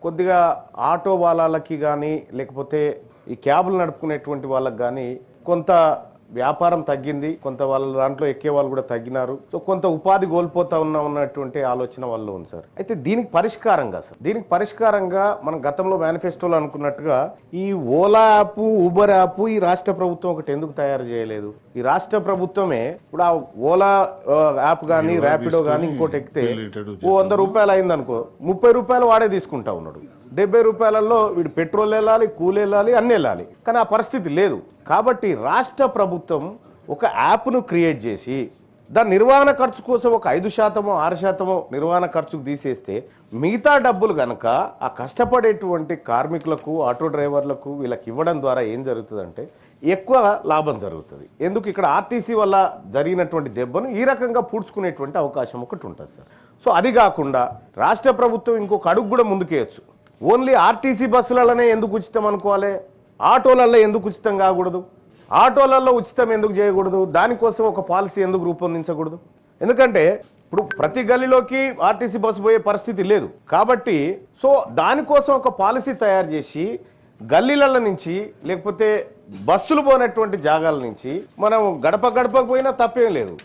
కొద్దిగా ఆటో వాళ్ళకి కానీ లేకపోతే ఈ క్యాబులు నడుపుకునేటువంటి వాళ్ళకి కానీ కొంత వ్యాపారం తగ్గింది, కొంత వాళ్ళ దాంట్లో ఎక్కే వాళ్ళు కూడా తగ్గినారు. సో కొంత ఉపాధి కోల్పోతా ఉన్నటువంటి ఆలోచన వాళ్ళు ఉంది సార్. అయితే దీనికి పరిష్కారంగా మనం గతంలో మేనిఫెస్టోలో అనుకున్నట్టుగా ఈ ఓలా యాప్, ఊబర్ యాప్ ఈ రాష్ట్ర ప్రభుత్వం ఒకటి ఎందుకు తయారు చేయలేదు? ఈ రాష్ట్ర ప్రభుత్వమే ఇప్పుడు ఆ ఓలా యాప్ కానీ ర్యాపిడో కానీ ఇంకోటి ఎక్కితే 100 రూపాయలు అయింది అనుకో, 30 రూపాయలు వాడే తీసుకుంటా ఉన్నాడు. 70 రూపాయలలో వీడు పెట్రోల్ వెళ్ళాలి, కూలి వెళ్ళాలి, అన్ని వెళ్ళాలి. కానీ ఆ పరిస్థితి లేదు. కాబట్టి రాష్ట్ర ప్రభుత్వం ఒక యాప్ను క్రియేట్ చేసి దాని నిర్వహణ ఖర్చు కోసం ఒక 5%, 6% నిర్వహణ ఖర్చుకు తీసేస్తే మిగతా డబ్బులు కనుక ఆ కష్టపడేటువంటి కార్మికులకు, ఆటో డ్రైవర్లకు వీళ్ళకి ఇవ్వడం ద్వారా ఏం జరుగుతుందంటే ఎక్కువ లాభం జరుగుతుంది. ఎందుకు ఇక్కడ ఆర్టీసీ వల్ల జరిగినటువంటి దెబ్బను ఈ రకంగా పూడ్చుకునేటువంటి అవకాశం ఒకటి ఉంటుంది సార్. సో అది కాకుండా రాష్ట్ర ప్రభుత్వం ఇంకొక అడుగు కూడా ముందుకేయచ్చు. ఓన్లీ ఆర్టీసీ బస్సులలోనే ఎందుకు ఉచితం అనుకోవాలి? ఆటోలలో ఎందుకు ఉచితం కాకూడదు? ఆటోలలో ఉచితం ఎందుకు చేయకూడదు? దానికోసం ఒక పాలసీ ఎందుకు రూపొందించకూడదు? ఎందుకంటే ఇప్పుడు ప్రతి గల్లీలోకి ఆర్టీసీ బస్సు పోయే పరిస్థితి లేదు. కాబట్టి సో దానికోసం ఒక పాలసీ తయారు చేసి గల్లీల నుంచి లేకపోతే బస్సులు పోయినటువంటి జాగాల నుంచి మనం గడపకు పోయినా తప్పేం లేదు.